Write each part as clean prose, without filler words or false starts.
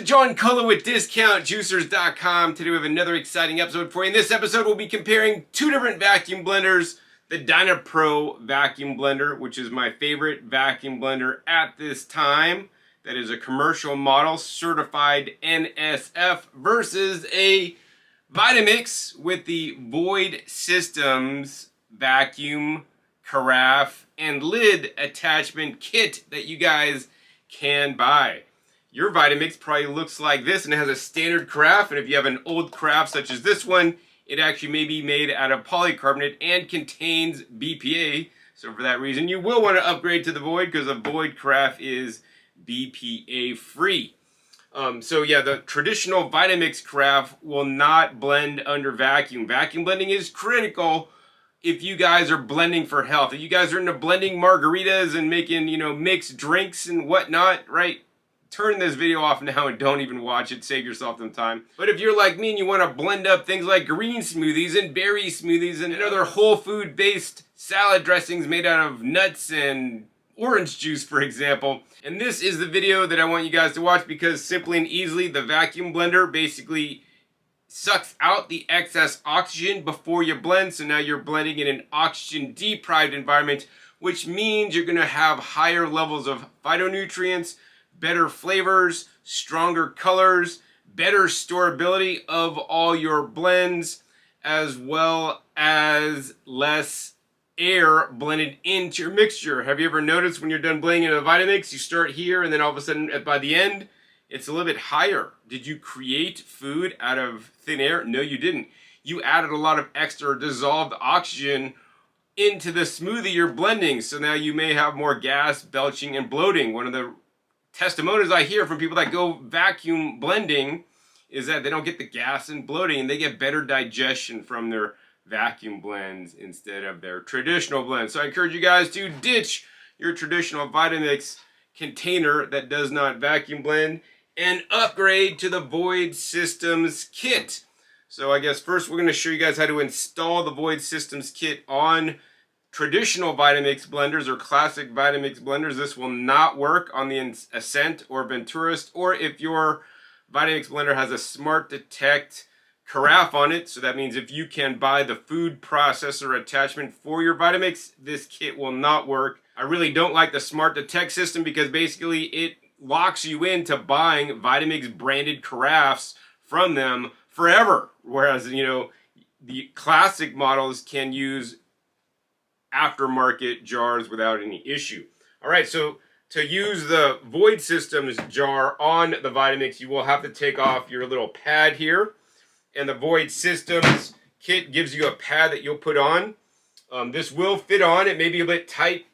is John Cullen with DiscountJuicers.com. Today we have another exciting episode for you. In this episode, we'll be comparing two different vacuum blenders. The Dynapro Vacuum Blender, which is my favorite vacuum blender at this time. That is a commercial model, certified NSF, versus a Vitamix with the Void Systems vacuum, carafe, and lid attachment kit that you guys can buy. Your Vitamix probably looks like this and it has a standard carafe, and if you have an old carafe such as this one, it actually may be made out of polycarbonate and contains BPA. So for that reason, you will want to upgrade to the Void, because the Void carafe is BPA free. So yeah, the traditional Vitamix carafe will not blend under vacuum. Vacuum blending is critical if you guys are blending for health. If you guys are into blending margaritas and making, mixed drinks and whatnot, right? Turn this video off now and don't even watch it. Save yourself some time. But if you're like me and you want to blend up things like green smoothies and berry smoothies and other whole food based salad dressings made out of nuts and orange juice, for example, and this is the video that I want you guys to watch, because simply and easily the vacuum blender basically sucks out the excess oxygen before you blend. So now you're blending in an oxygen deprived environment, which means you're going to have higher levels of phytonutrients, better flavors, stronger colors, better storability of all your blends, as well as less air blended into your mixture. Have you ever noticed when you're done blending in a Vitamix, you start here and then all of a sudden by the end, it's a little bit higher? Did you create food out of thin air? No, you didn't. You added a lot of extra dissolved oxygen into the smoothie you're blending. So now you may have more gas, belching, and bloating. One of the testimonials I hear from people that go vacuum blending is that they don't get the gas and bloating, and they get better digestion from their vacuum blends instead of their traditional blends. So I encourage you guys to ditch your traditional Vitamix container that does not vacuum blend and upgrade to the Void Systems kit. So I guess first we're going to show you guys how to install the Void Systems kit on traditional Vitamix blenders or classic Vitamix blenders. This will not work on the Ascent or Venturist, or if your Vitamix blender has a Smart Detect carafe on it. So that means if you can buy the food processor attachment for your Vitamix, this kit will not work. I really don't like the Smart Detect system, because basically it locks you into buying Vitamix branded carafes from them forever. Whereas, the classic models can use aftermarket jars without any issue. All right, so to use the Void Systems jar on the Vitamix, you will have to take off your little pad here. And the Void Systems kit gives you a pad that you'll put on. This will fit on. It may be a bit tight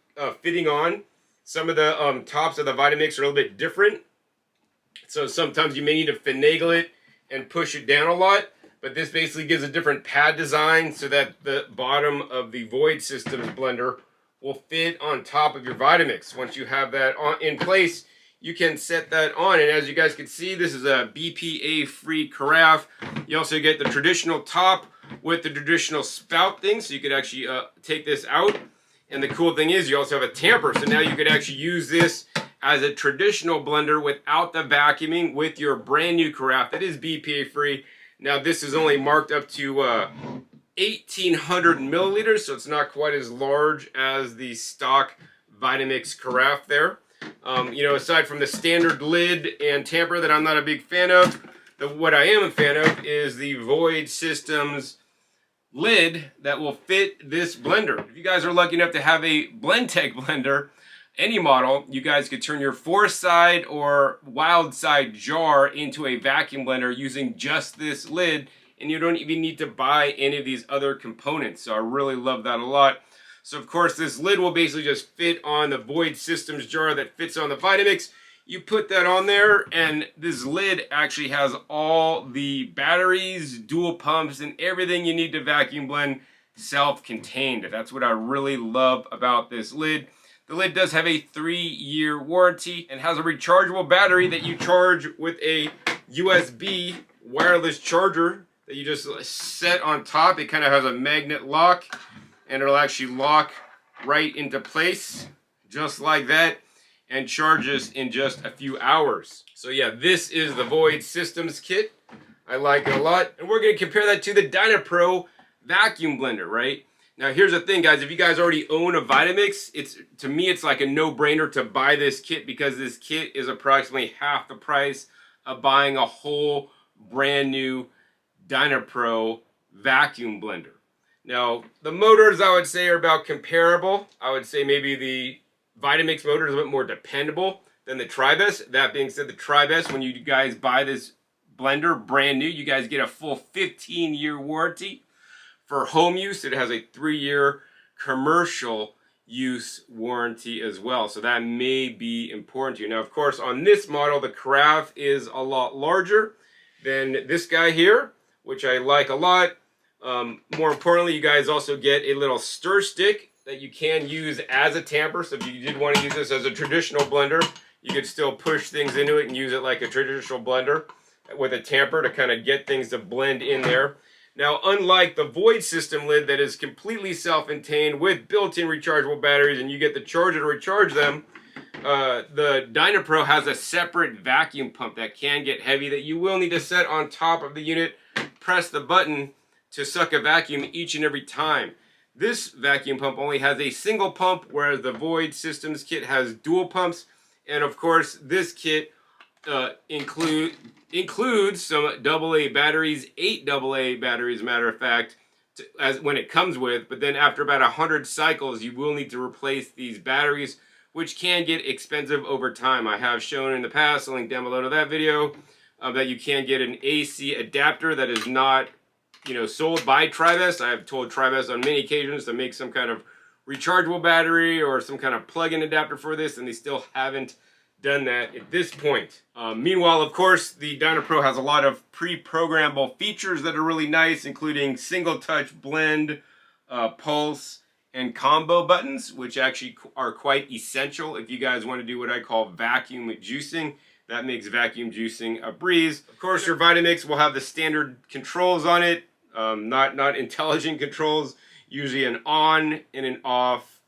fitting on. Some of the tops of the Vitamix are a little bit different. So sometimes you may need to finagle it and push it down a lot. But this basically gives a different pad design so that the bottom of the Void Systems blender will fit on top of your Vitamix. Once you have that in place, you can set that on. And as you guys can see, this is a BPA-free carafe. You also get the traditional top with the traditional spout thing, so you could actually take this out. And the cool thing is you also have a tamper, so now you could actually use this as a traditional blender without the vacuuming with your brand new carafe that is BPA-free. Now this is only marked up to 1,800 milliliters, so it's not quite as large as the stock Vitamix carafe there. Aside from the standard lid and tamper that I'm not a big fan of, what I am a fan of is the Void Systems lid that will fit this blender. If you guys are lucky enough to have a Blendtec blender, any model, you guys could turn your 4-side or wild side jar into a vacuum blender using just this lid, and you don't even need to buy any of these other components. So I really love that a lot. So of course this lid will basically just fit on the Void Systems jar that fits on the Vitamix. You put that on there, and this lid actually has all the batteries, dual pumps, and everything you need to vacuum blend self-contained. That's what I really love about this lid. The lid does have a 3-year warranty and has a rechargeable battery that you charge with a USB wireless charger that you just set on top. It kind of has a magnet lock, and it'll actually lock right into place just like that. and charge us in just a few hours. So yeah, this is the Void Systems kit. I like it a lot. And we're going to compare that to the Dynapro Vacuum Blender, right? Now here's the thing, guys. If you guys already own a Vitamix, to me it's like a no-brainer to buy this kit, because this kit is approximately half the price of buying a whole brand new Dynapro Vacuum Blender. Now, the motors I would say are about comparable. I would say maybe the Vitamix motor is a bit more dependable than the Tri-Best. That being said, the Tri-Best, when you guys buy this blender brand new, you guys get a full 15-year warranty. For home use, it has a 3-year commercial use warranty as well. So that may be important to you. Now, of course, on this model, the Carafe is a lot larger than this guy here, which I like a lot. More importantly, you guys also get a little stir stick that you can use as a tamper. So if you did want to use this as a traditional blender, you could still push things into it and use it like a traditional blender with a tamper to kind of get things to blend in there. Now, unlike the Void system lid that is completely self-contained with built-in rechargeable batteries and you get the charger to recharge them, the Dynapro has a separate vacuum pump that can get heavy that you will need to set on top of the unit, press the button to suck a vacuum each and every time. This vacuum pump only has a single pump, whereas the Void Systems kit has dual pumps. And of course, this kit includes some AA batteries, 8 AA batteries, as a matter of fact, when it comes with. But then after about 100 cycles, you will need to replace these batteries, which can get expensive over time. I have shown in the past, a link down below to that video, that you can get an AC adapter that is not sold by Tri-Best. I have told Tri-Best on many occasions to make some kind of rechargeable battery or some kind of plug-in adapter for this, and they still haven't done that at this point. Meanwhile, of course, the Dynapro has a lot of pre-programmable features that are really nice, including single-touch blend, pulse, and combo buttons, which actually are quite essential if you guys want to do what I call vacuum juicing. That makes vacuum juicing a breeze. Of course, your Vitamix will have the standard controls on it, not intelligent controls, usually an on and an off,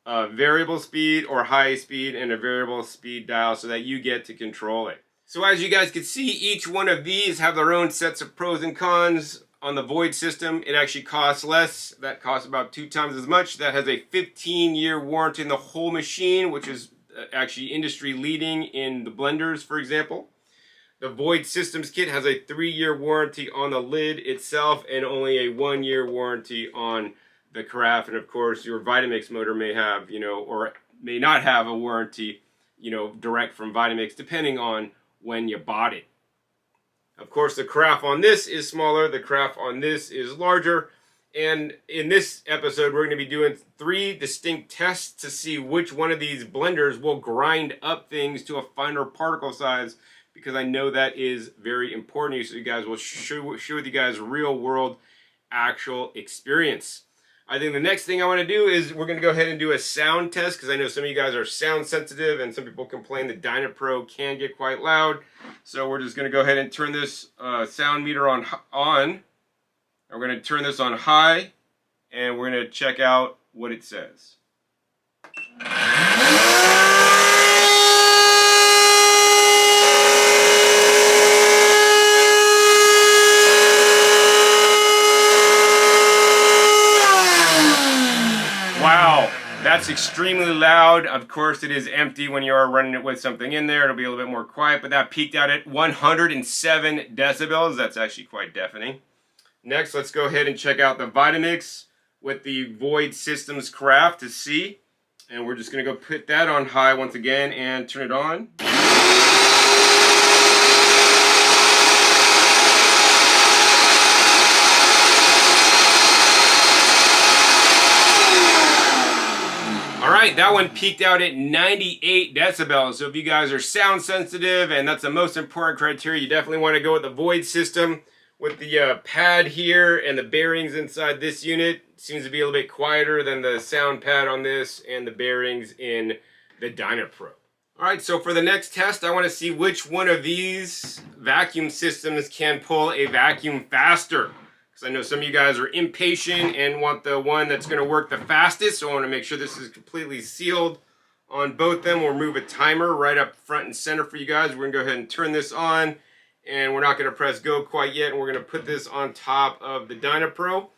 variable speed or high speed, and a variable speed dial so that you get to control it. So as you guys can see, each one of these have their own sets of pros and cons. On the Void system, it actually costs less. That costs about 2 times as much. That has a 15-year warranty in the whole machine, which is actually industry leading in the blenders, for example. The Void Systems kit has a 3-year warranty on the lid itself and only a 1-year warranty on the Carafe. And of course, your Vitamix motor may have, or may not have a warranty, direct from Vitamix, depending on when you bought it. Of course, the Carafe on this is smaller, the Carafe on this is larger. And in this episode, we're going to be doing 3 distinct tests to see which one of these blenders will grind up things to a finer particle size, because I know that is very important. So you guys will share with you guys real world actual experience. I think the next thing I want to do is we're going to go ahead and do a sound test, because I know some of you guys are sound sensitive and some people complain the Dynapro can get quite loud. So we're just going to go ahead and turn this sound meter on. We're going to turn this on high, and we're going to check out what it says. Wow, that's extremely loud. Of course, it is empty when you are running it with something in there. It'll be a little bit more quiet, but that peaked out at 107 decibels. That's actually quite deafening. Next, let's go ahead and check out the Vitamix with the Void Systems Carafe to see. And we're just going to go put that on high once again and turn it on. Alright, that one peaked out at 98 decibels. So if you guys are sound sensitive, and that's the most important criteria, you definitely want to go with the Void system. With the pad here and the bearings inside this unit, seems to be a little bit quieter than the sound pad on this and the bearings in the Dynapro. Alright, so for the next test, I want to see which one of these vacuum systems can pull a vacuum faster. Because I know some of you guys are impatient and want the one that's going to work the fastest, so I want to make sure this is completely sealed on both of them. We'll remove a timer right up front and center for you guys. We're gonna go ahead and turn this on, and we're not gonna press go quite yet, and we're gonna put this on top of the Dynapro.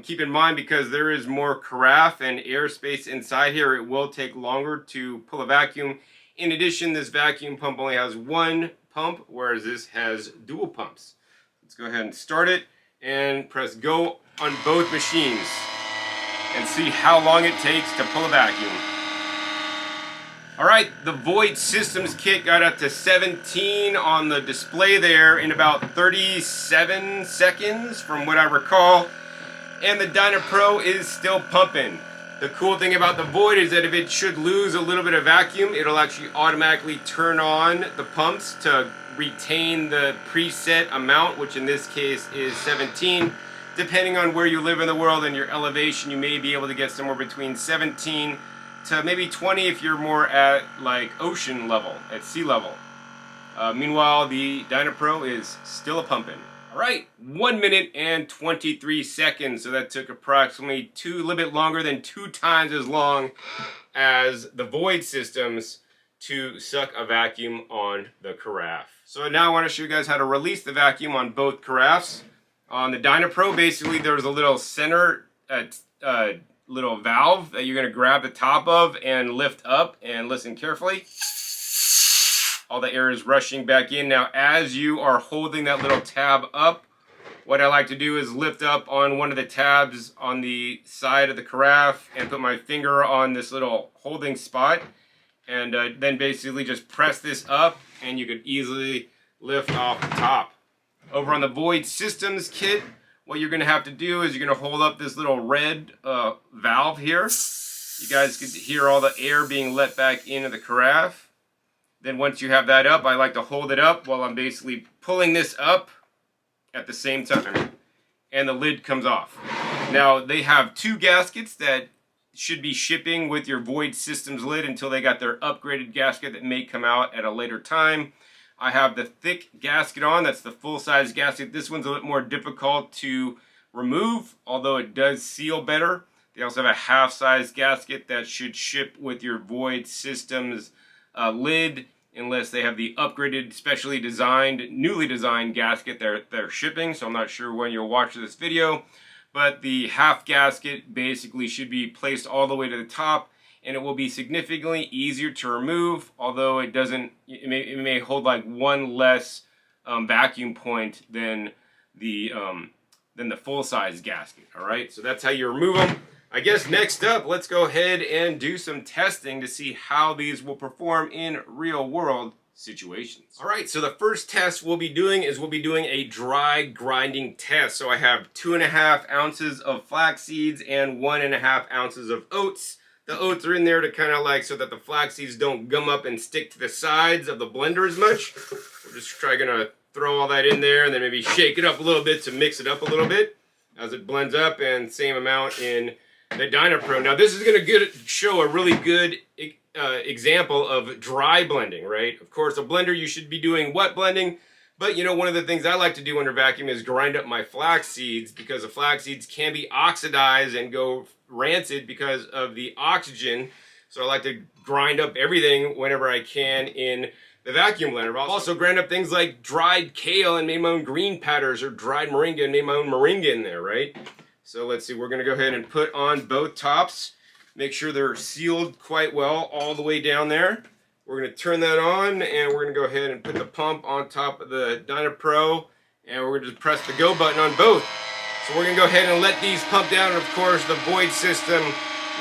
Keep in mind, because there is more carafe and airspace inside here, it will take longer to pull a vacuum. In addition, this vacuum pump only has one pump, whereas this has dual pumps. Let's go ahead and start it and press go on both machines and see how long it takes to pull a vacuum. Alright, the Void Systems kit got up to 17 on the display there in about 37 seconds from what I recall. And the Dynapro is still pumping. The cool thing about the Void is that if it should lose a little bit of vacuum, it'll actually automatically turn on the pumps to retain the preset amount, which in this case is 17. Depending on where you live in the world and your elevation, you may be able to get somewhere between 17 to maybe 20 if you're more at like ocean level, at sea level. Meanwhile, the Dynapro is still a pumping. Alright, 1 minute and 23 seconds, so that took approximately a little bit longer than 2 times as long as the Void Systems to suck a vacuum on the carafe. So now I want to show you guys how to release the vacuum on both carafes. On the Dynapro, basically there's a little center, little valve that you're going to grab the top of and lift up, and listen carefully. All the air is rushing back in. Now, as you are holding that little tab up, what I like to do is lift up on one of the tabs on the side of the carafe and put my finger on this little holding spot, and then basically just press this up, and you could easily lift off the top. Over on the Void Systems kit, what you're going to have to do is you're going to hold up this little red valve here. You guys can hear all the air being let back into the carafe. Then once you have that up, I like to hold it up while I'm basically pulling this up at the same time. And the lid comes off. Now, they have 2 gaskets that should be shipping with your Void Systems lid until they got their upgraded gasket that may come out at a later time. I have the thick gasket on, that's the full-size gasket. This one's a little more difficult to remove, although it does seal better. They also have a half-size gasket that should ship with your Void Systems lid, unless they have the upgraded, specially designed, newly designed gasket they're shipping. So I'm not sure when you'll watch this video, but the half gasket basically should be placed all the way to the top, and it will be significantly easier to remove, although it doesn't. It may hold like one less vacuum point than the full-size gasket. All right, so that's how you remove them. I guess next up, let's go ahead and do some testing to see how these will perform in real-world situations. All right, so the first test we'll be doing is a dry grinding test. So I have 2.5 ounces of flax seeds and 1.5 ounces of oats. The oats are in there to kind of like so that the flax seeds don't gum up and stick to the sides of the blender as much. We're just gonna throw all that in there and then maybe shake it up a little bit to mix it up a little bit as it blends up, and same amount in the Dynapro. Now this is going to show a really good example of dry blending, right? Of course, a blender you should be doing wet blending, but you know, one of the things I like to do under vacuum is grind up my flax seeds, because the flax seeds can be oxidized and go rancid because of the oxygen. So I like to grind up everything whenever I can in the vacuum blender. I've also grind up things like dried kale and made my own green powders, or dried moringa and made my own moringa in there, right? So let's see, we're going to go ahead and put on both tops. Make sure they're sealed quite well all the way down there. We're going to turn that on, and we're going to go ahead and put the pump on top of the Dynapro, and we're going to just press the go button on both. So we're going to go ahead and let these pump down, and of course the Void system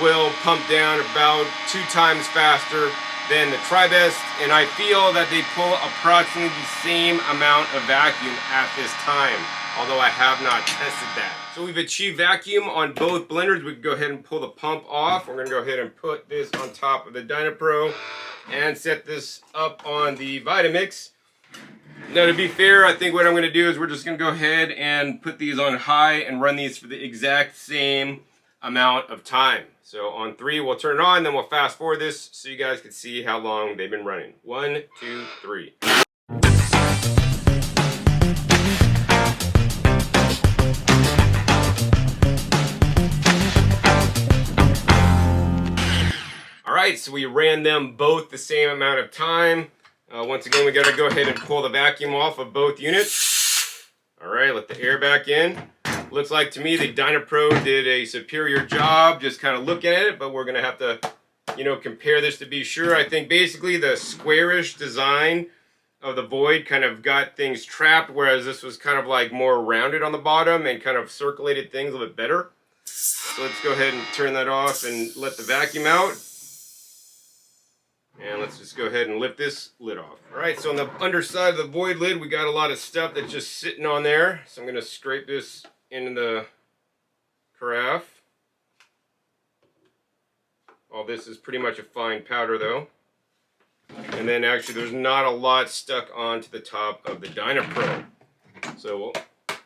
will pump down about 2 times faster than the Tri-Best, and I feel that they pull approximately the same amount of vacuum at this time, although I have not tested that. So we've achieved vacuum on both blenders. We can go ahead and pull the pump off. We're going to go ahead and put this on top of the Dynapro and set this up on the Vitamix. Now, to be fair, I think what I'm going to do is we're just going to go ahead and put these on high and run these for the exact same amount of time. So on 3, we'll turn it on, then we'll fast forward this so you guys can see how long they've been running. 1, 2, 3. Alright, so we ran them both the same amount of time. Once again, we got to go ahead and pull the vacuum off of both units. Alright, let the air back in. Looks like to me the Dynapro did a superior job just kind of looking at it, but we're going to have to, you know, compare this to be sure. I think basically the squarish design of the Void kind of got things trapped, whereas this was kind of like more rounded on the bottom and kind of circulated things a little bit better. So let's go ahead and turn that off and let the vacuum out. And let's just go ahead and lift this lid off. Alright, so on the underside of the Void lid, we got a lot of stuff that's just sitting on there. So I'm going to scrape this into the carafe. All this is pretty much a fine powder though. And then actually there's not a lot stuck onto the top of the Dynapro. So we'll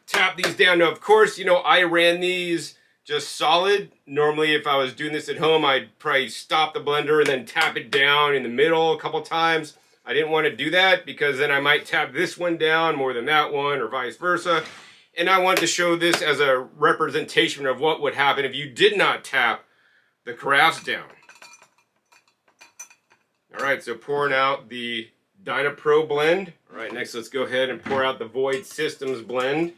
tap these down. Now of course, you know, I ran these just solid. Normally if I was doing this at home, I'd probably stop the blender and then tap it down in the middle a couple times. I didn't want to do that because then I might tap this one down more than that one or vice versa. And I wanted to show this as a representation of what would happen if you did not tap the carafes down. Alright, so pouring out the Dynapro blend. Alright, next let's go ahead and pour out the Void Systems blend.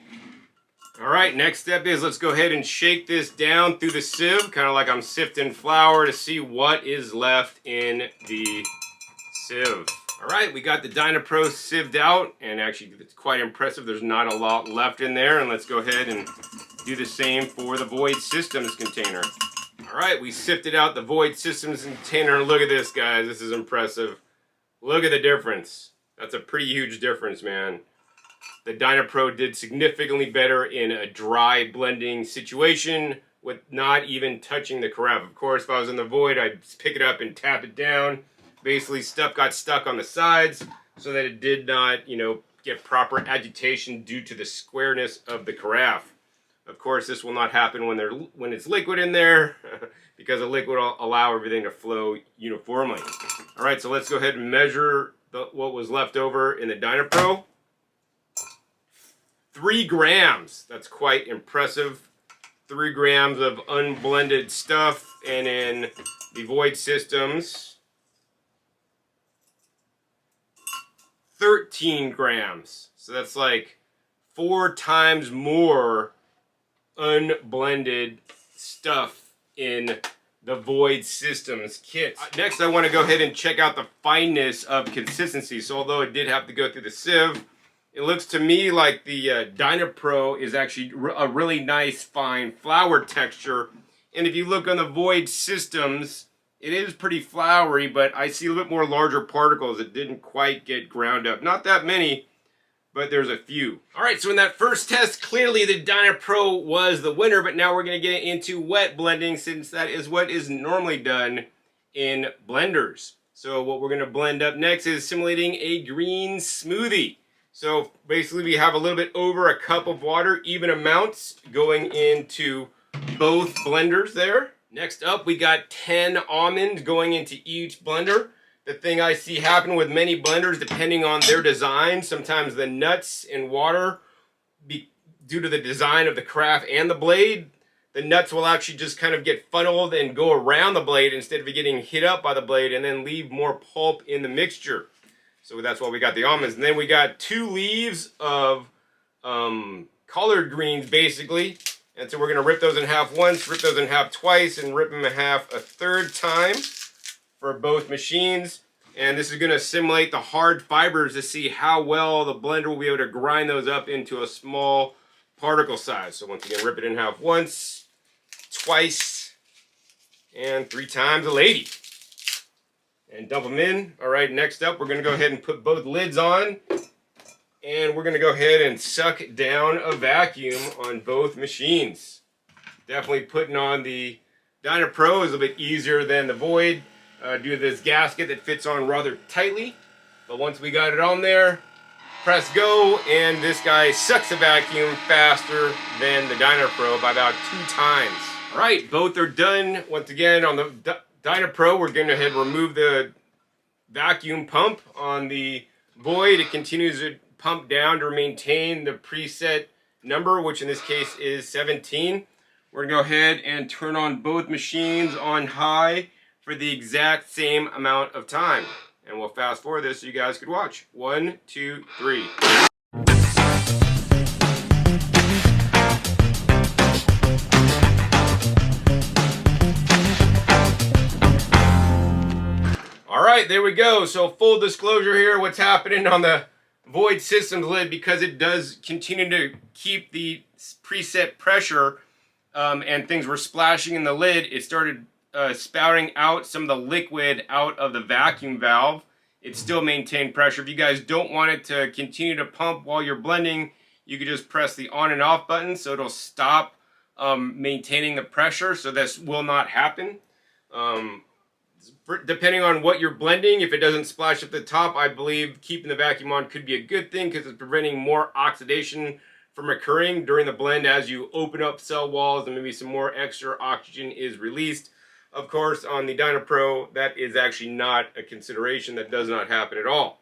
Alright, next step is let's go ahead and shake this down through the sieve, kind of like I'm sifting flour to see what is left in the sieve. Alright, we got the Dynapro sieved out, and actually it's quite impressive. There's not a lot left in there, and let's go ahead and do the same for the Void Systems container. Alright, we sifted out the Void Systems container, and look at this, guys. This is impressive. Look at the difference. That's a pretty huge difference, man. The Dynapro did significantly better in a dry blending situation with not even touching the carafe. Of course, if I was in the Void, I'd pick it up and tap it down. Basically, stuff got stuck on the sides so that it did not, you know, get proper agitation due to the squareness of the carafe. Of course, this will not happen when it's liquid in there because the liquid will allow everything to flow uniformly. All right, so let's go ahead and measure what was left over in the Dynapro. 3 grams. That's quite impressive. 3 grams of unblended stuff. And in the Void Systems, 13 grams. So that's like 4 times more unblended stuff in the Void Systems kit. Next, I want to go ahead and check out the fineness of consistency. So although it did have to go through the sieve, it looks to me like the Dynapro is actually a really nice fine flour texture. And if you look on the Void Systems, it is pretty floury, but I see a little bit more larger particles that didn't quite get ground up. Not that many, but there's a few. Alright, so in that first test, clearly the Dynapro was the winner, but now we're going to get into wet blending since that is what is normally done in blenders. So what we're going to blend up next is simulating a green smoothie. So basically we have a little bit over a cup of water, even amounts, going into both blenders there. Next up, we got 10 almonds going into each blender. The thing I see happen with many blenders, depending on their design, sometimes the nuts in water, due to the design of the carafe and the blade, the nuts will actually just kind of get funneled and go around the blade instead of getting hit up by the blade and then leave more pulp in the mixture. So that's why we got the almonds. And then we got 2 leaves of collard greens, basically. And so we're going to rip those in half once, rip those in half twice, and rip them in half a third time for both machines. And this is going to simulate the hard fibers to see how well the blender will be able to grind those up into a small particle size. So once again, rip it in half once, twice, and 3 times a lady. And dump them in. All right, next up, we're going to go ahead and put both lids on. And we're going to go ahead and suck down a vacuum on both machines. Definitely putting on the Dynapro is a bit easier than the Void due to this gasket that fits on rather tightly. But once we got it on there, press go, and this guy sucks a vacuum faster than the Dynapro by about 2 times. All right, both are done. Once again, on the Dynapro, we're going to go ahead and remove the vacuum pump. On the Void, it continues to pump down to maintain the preset number, which in this case is 17. We're going to go ahead and turn on both machines on high for the exact same amount of time. And we'll fast forward this so you guys could watch. 1, 2, 3. Alright, there we go. So full disclosure here, what's happening on the Void Systems lid, because it does continue to keep the preset pressure and things were splashing in the lid, it started spouting out some of the liquid out of the vacuum valve. It still maintained pressure. If you guys don't want it to continue to pump while you're blending, you can just press the on and off button so it'll stop maintaining the pressure, so this will not happen. Depending on what you're blending, if it doesn't splash at the top, I believe keeping the vacuum on could be a good thing because it's preventing more oxidation from occurring during the blend as you open up cell walls and maybe some more extra oxygen is released. Of course, on the Dynapro, that is actually not a consideration. That does not happen at all.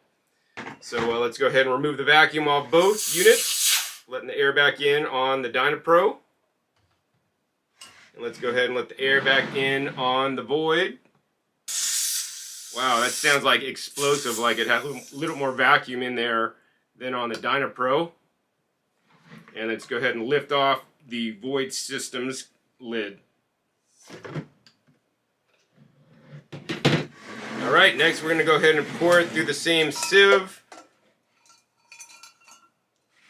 So let's go ahead and remove the vacuum off both units, letting the air back in on the Dynapro. And let's go ahead and let the air back in on the Void. Wow, that sounds like explosive, like it has a little more vacuum in there than on the Dynapro. And let's go ahead and lift off the Void Systems lid. Alright, next we're going to go ahead and pour it through the same sieve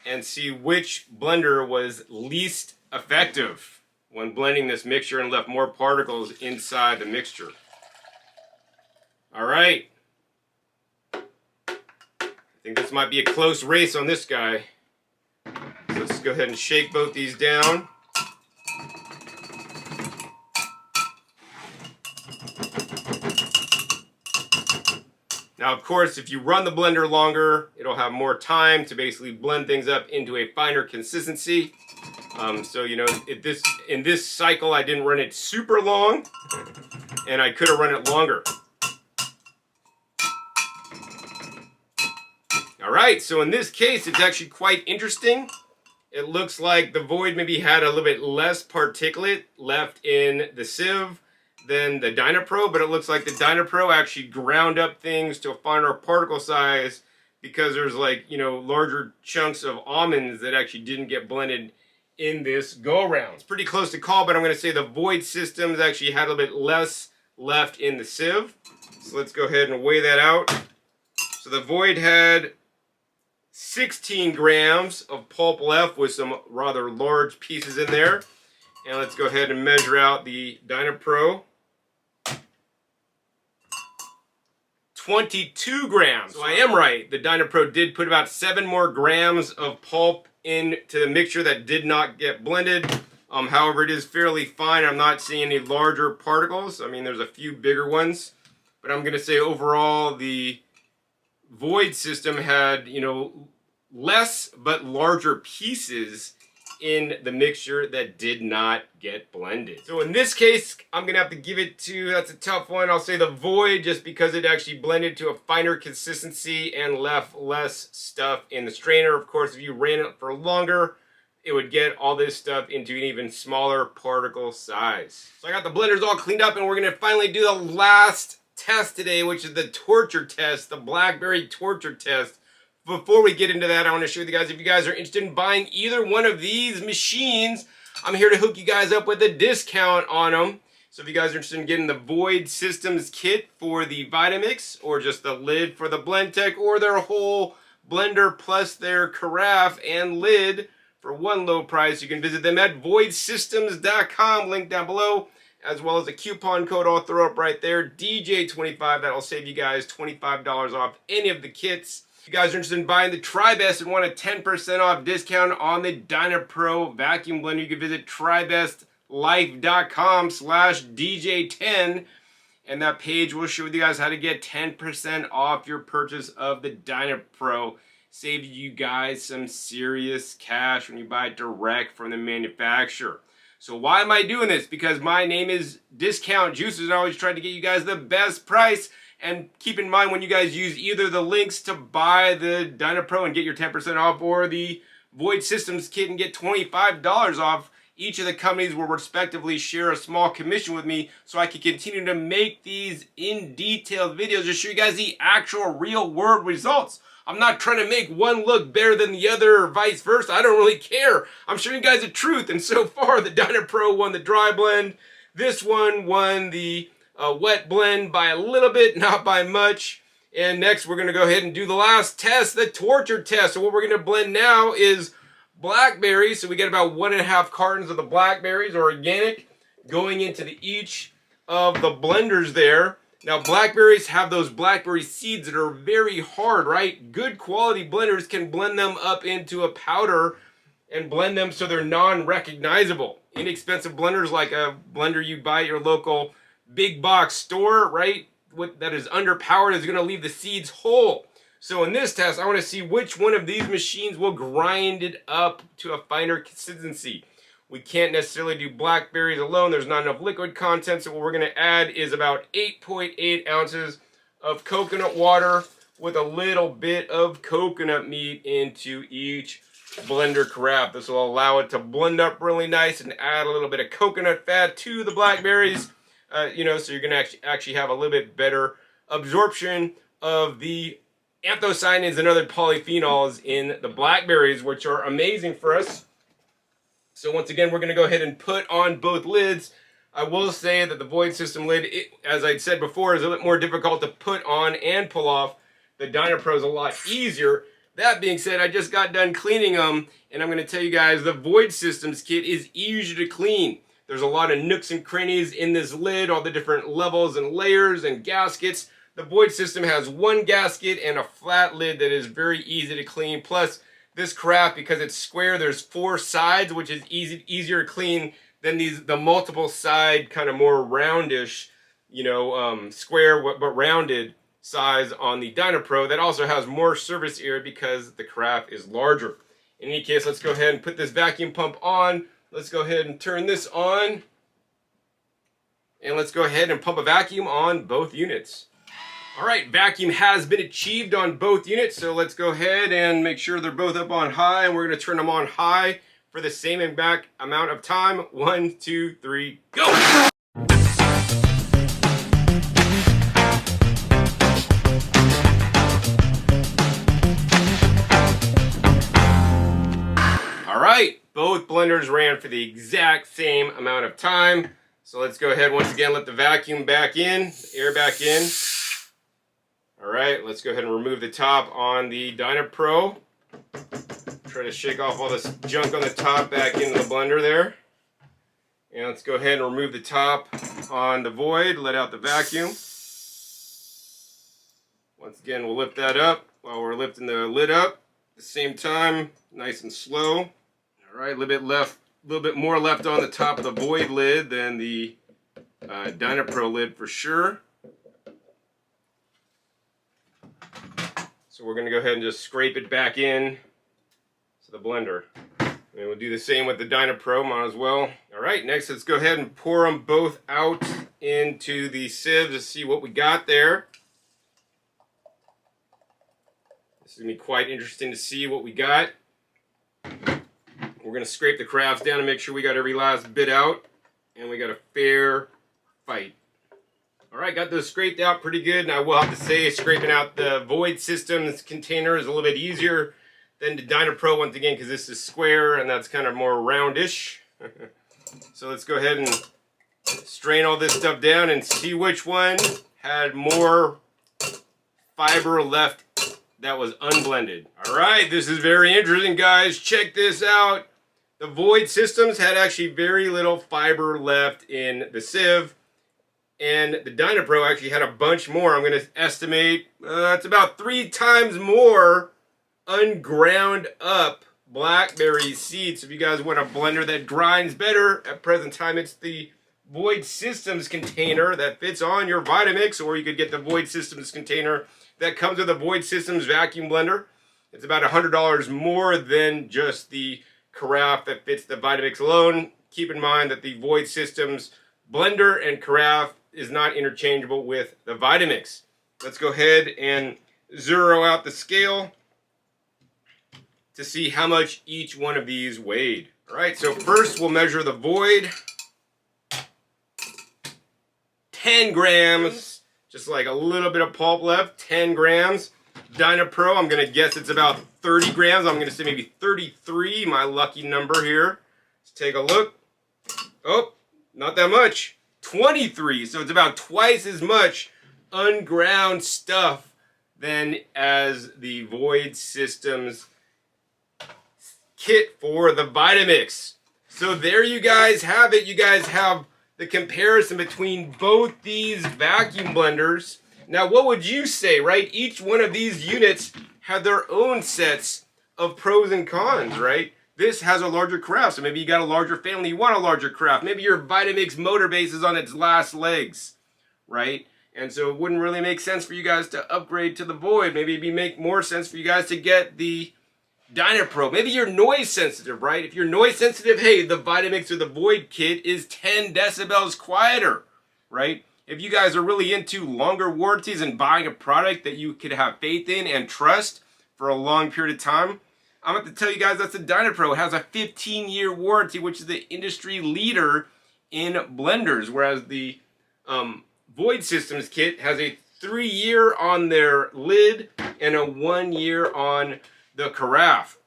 and see which blender was least effective when blending this mixture and left more particles inside the mixture. Alright, I think this might be a close race on this guy. So let's go ahead and shake both these down. Now, of course, if you run the blender longer, it'll have more time to basically blend things up into a finer consistency. So, you know, in this cycle, I didn't run it super long, and I could have run it longer. Alright, so in this case, it's actually quite interesting. It looks like the Void maybe had a little bit less particulate left in the sieve than the Dynapro, but it looks like the Dynapro actually ground up things to a finer particle size because there's, like, you know, larger chunks of almonds that actually didn't get blended in this go-around. It's pretty close to call, but I'm going to say the Void Systems actually had a little bit less left in the sieve. So let's go ahead and weigh that out. So the Void had 16 grams of pulp left with some rather large pieces in there. And let's go ahead and measure out the Dynapro. 22 grams. So I am right. The Dynapro did put about 7 more grams of pulp into the mixture that did not get blended. However, it is fairly fine. I'm not seeing any larger particles. I mean, there's a few bigger ones. But I'm going to say overall, the Void system had, you know, less but larger pieces in the mixture that did not get blended. So in this case, I'm gonna have to give it to, that's a tough one, I'll say the Void, just because it actually blended to a finer consistency and left less stuff in the strainer. Of course, if you ran it for longer, it would get all this stuff into an even smaller particle size. So I got the blenders all cleaned up, and we're gonna finally do the last test today, which is the torture test, the Blackberry torture test. Before we get into that, I want to show you guys, if you guys are interested in buying either one of these machines, I'm here to hook you guys up with a discount on them. So if you guys are interested in getting the Void Systems kit for the Vitamix, or just the lid for the Blendtec, or their whole blender plus their carafe and lid for one low price, you can visit them at voidsystems.com, link down below, as well as a coupon code I'll throw up right there, DJ25. That'll save you guys $25 off any of the kits. If you guys are interested in buying the TriBest and want a 10% off discount on the Dynapro Vacuum Blender, you can visit tribestlife.com/DJ10, and that page will show you guys how to get 10% off your purchase of the Dynapro. Save you guys some serious cash when you buy it direct from the manufacturer. So why am I doing this? Because my name is Discount Juicers, and I always try to get you guys the best price. And keep in mind, when you guys use either the links to buy the Dynapro and get your 10% off, or the Void Systems kit and get $25 off, each of the companies will respectively share a small commission with me so I can continue to make these in detailed videos to show you guys the actual real world results. I'm not trying to make one look better than the other or vice versa. I don't really care. I'm showing you guys the truth. And so far, the Dynapro won the dry blend. This one won the wet blend by a little bit, not by much. And next, we're going to go ahead and do the last test, the torture test. So what we're going to blend now is blackberries. So we get about 1.5 cartons of the blackberries, organic, going into each of the blenders there. Now, blackberries have those blackberry seeds that are very hard, right? Good quality blenders can blend them up into a powder and blend them so they're non-recognizable. Inexpensive blenders like a blender you buy at your local big box store, right? That is underpowered is going to leave the seeds whole. So in this test, I want to see which one of these machines will grind it up to a finer consistency. We can't necessarily do blackberries alone. There's not enough liquid content. So what we're going to add is about 8.8 ounces of coconut water with a little bit of coconut meat into each blender carafe. This will allow it to blend up really nice and add a little bit of coconut fat to the blackberries. So you're going to actually have a little bit better absorption of the anthocyanins and other polyphenols in the blackberries, which are amazing for us. So once again, we're going to go ahead and put on both lids. I will say that the void system lid, as I said before, is a bit more difficult to put on and pull off. The Dynapro is a lot easier. That being said, I just got done cleaning them, and I'm going to tell you guys the void systems kit is easy to clean. There's a lot of nooks and crannies in this lid, all the different levels and layers and gaskets. The void system has one gasket and a flat lid that is very easy to clean. Plus, this carafe, because it's square, there's 4 sides, which is easier to clean than the multiple side, kind of more roundish, square but rounded size on the Dynapro. That also has more surface area because the carafe is larger. In any case, let's go ahead and put this vacuum pump on. Let's go ahead and turn this on. And let's go ahead and pump a vacuum on both units. All right, vacuum has been achieved on both units, so let's go ahead and make sure they're both up on high, and we're going to turn them on high for the same exact amount of time. 1, 2, 3, go! All right, both blenders ran for the exact same amount of time. So let's go ahead once again, let the vacuum back in, air back in. All right, let's go ahead and remove the top on the Dynapro. Try to shake off all this junk on the top back into the blender there. And let's go ahead and remove the top on the void, let out the vacuum. Once again, we'll lift that up while we're lifting the lid up. At the same time, nice and slow. All right, a little bit more left on the top of the void lid than the Dynapro lid for sure. So we're going to go ahead and just scrape it back in to the blender. And we'll do the same with the Dynapro, might as well. All right, next let's go ahead and pour them both out into the sieve to see what we got there. This is going to be quite interesting to see what we got. We're going to scrape the carafes down and make sure we got every last bit out. And we got a fair fight. All right, got those scraped out pretty good, and I will have to say scraping out the void systems container is a little bit easier than the Dynapro once again because this is square and that's kind of more roundish. So let's go ahead and strain all this stuff down and see which one had more fiber left that was unblended. All right, this is very interesting, guys. Check this out. The void systems had actually very little fiber left in the sieve. And the Dynapro actually had a bunch more. I'm going to estimate it's about 3 times more unground up blackberry seeds. So if you guys want a blender that grinds better, at present time it's the Void Systems container that fits on your Vitamix, or you could get the Void Systems container that comes with a Void Systems vacuum blender. It's about $100 more than just the carafe that fits the Vitamix alone. Keep in mind that the Void Systems blender and carafe is not interchangeable with the Vitamix. Let's go ahead and zero out the scale to see how much each one of these weighed. All right, so first we'll measure the void. 10 grams, just like a little bit of pulp left, 10 grams. Dynapro, I'm gonna guess it's about 30 grams. I'm gonna say maybe 33, my lucky number here. Let's take a look. Oh, not that much. 23, so it's about twice as much unground stuff than as the Void Systems kit for the Vitamix. So there you guys have it. You guys have the comparison between both these vacuum blenders. Now, what would you say, right? Each one of these units have their own sets of pros and cons, right? This has a larger carafe, so maybe you got a larger family, you want a larger carafe. Maybe your Vitamix motor base is on its last legs, right? And so it wouldn't really make sense for you guys to upgrade to the Void. Maybe it'd make more sense for you guys to get the Dynapro. Maybe you're noise sensitive, right? If you're noise sensitive, hey, the Vitamix or the Void kit is 10 decibels quieter, right? If you guys are really into longer warranties and buying a product that you could have faith in and trust for a long period of time, I'm about to tell you guys that's the Dynapro. It has a 15-year warranty, which is the industry leader in blenders, whereas the Void Systems kit has a 3-year on their lid and a 1-year on the carafe.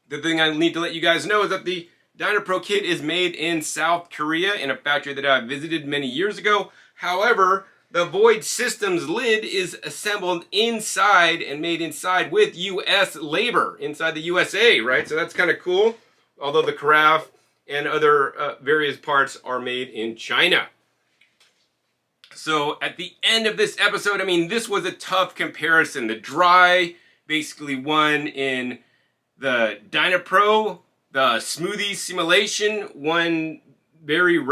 The thing I need to let you guys know is that the Dynapro kit is made in South Korea in a factory that I visited many years ago. However, the Void Systems lid is assembled inside and made inside with U.S. labor inside the USA, right? So that's kind of cool, although the carafe and other various parts are made in China. So at the end of this episode, I mean, this was a tough comparison. The dry basically won in the Dynapro. The smoothie simulation won very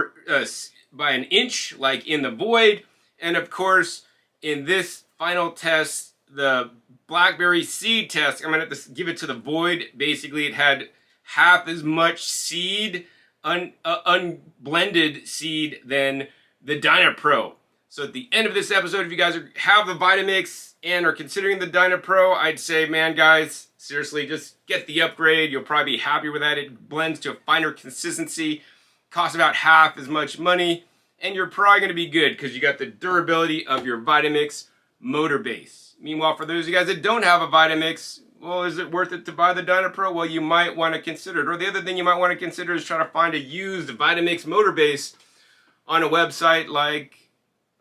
by an inch, like in the Void. And of course, in this final test, the Blackberry Seed test, I'm gonna have to give it to the Void. Basically, it had half as much seed, unblended seed than the Dynapro. So at the end of this episode, if you guys have the Vitamix and are considering the Dynapro, I'd say, man, guys, seriously, just get the upgrade. You'll probably be happy with that. It blends to a finer consistency, costs about half as much money, and you're probably going to be good because you got the durability of your Vitamix motor base. Meanwhile, for those of you guys that don't have a Vitamix, well, is it worth it to buy the Dynapro? Well, you might want to consider it. Or the other thing you might want to consider is try to find a used Vitamix motor base on a website like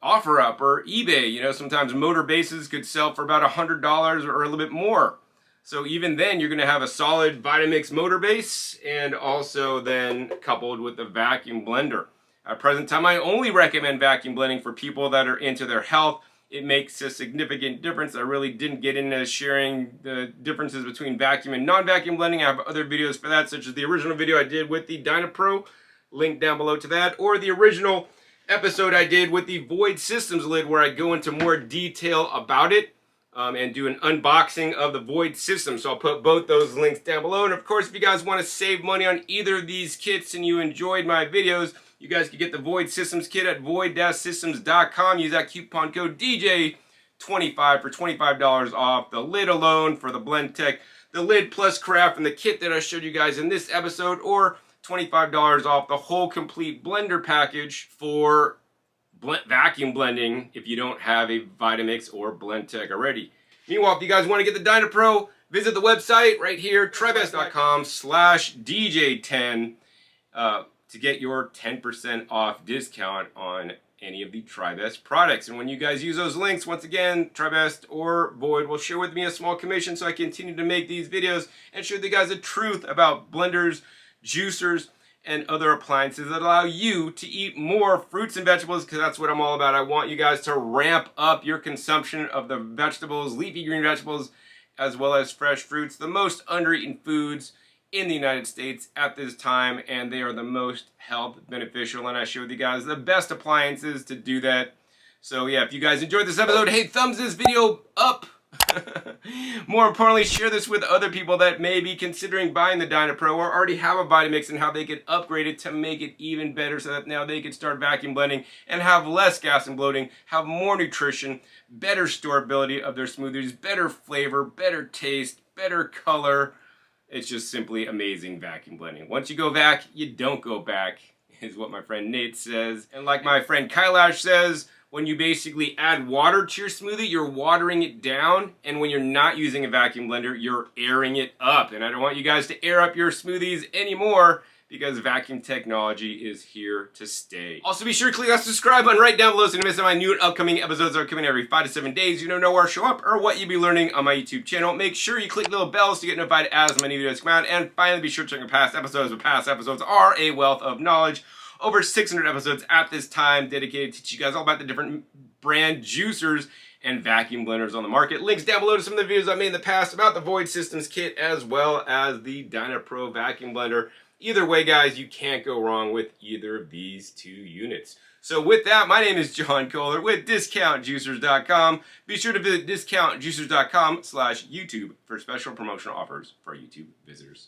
OfferUp or eBay. You know, sometimes motor bases could sell for about $100 or a little bit more. So even then, you're going to have a solid Vitamix motor base and also then coupled with the vacuum blender. At present time, I only recommend vacuum blending for people that are into their health. It makes a significant difference. I really didn't get into sharing the differences between vacuum and non-vacuum blending. I have other videos for that, such as the original video I did with the Dynapro, link down below to that, or the original episode I did with the Void Systems lid where I go into more detail about it and do an unboxing of the Void System. So I'll put both those links down below. And of course, if you guys want to save money on either of these kits and you enjoyed my videos, you guys can get the Void Systems kit at void-systems.com. Use that coupon code DJ25 for $25 off the lid alone for the Blendtec, the lid plus carafe, and the kit that I showed you guys in this episode, or $25 off the whole complete blender package for vacuum blending if you don't have a Vitamix or Blendtec already. Meanwhile, if you guys want to get the Dynapro, visit the website right here, tribest.com/DJ10 to get your 10% off discount on any of the TriBest products. And when you guys use those links, once again, TriBest or Void will share with me a small commission so I continue to make these videos and show you guys the truth about blenders, juicers, and other appliances that allow you to eat more fruits and vegetables, because that's what I'm all about. I want you guys to ramp up your consumption of the vegetables, leafy green vegetables, as well as fresh fruits, the most under-eaten foods in the United States at this time, and they are the most health beneficial, and I showed you guys the best appliances to do that. So yeah, if you guys enjoyed this episode, hey, thumbs this video up. More importantly, share this with other people that may be considering buying the Dynapro or already have a Vitamix, and how they could upgrade it to make it even better so that now they can start vacuum blending and have less gas and bloating, have more nutrition, better storability of their smoothies, better flavor, better taste, better color, It's just simply amazing vacuum blending. Once you go vac, you don't go back, is what my friend Nate says. And like my friend Kailash says, when you basically add water to your smoothie, you're watering it down. And when you're not using a vacuum blender, you're airing it up. And I don't want you guys to air up your smoothies anymore, because vacuum technology is here to stay. Also, be sure to click that subscribe button right down below so you don't miss my new and upcoming episodes that are coming every 5 to 7 days. You don't know where I show up or what you'll be learning on my YouTube channel. Make sure you click the little bells to get notified as my new videos come out. And finally, be sure to check out past episodes. Past episodes are a wealth of knowledge. Over 600 episodes at this time dedicated to teach you guys all about the different brand juicers and vacuum blenders on the market. Links down below to some of the videos I made in the past about the Void Systems kit as well as the Dynapro Vacuum Blender. Either way, guys, you can't go wrong with either of these two units. So with that, my name is John Kohler with DiscountJuicers.com. Be sure to visit DiscountJuicers.com/YouTube for special promotional offers for YouTube visitors.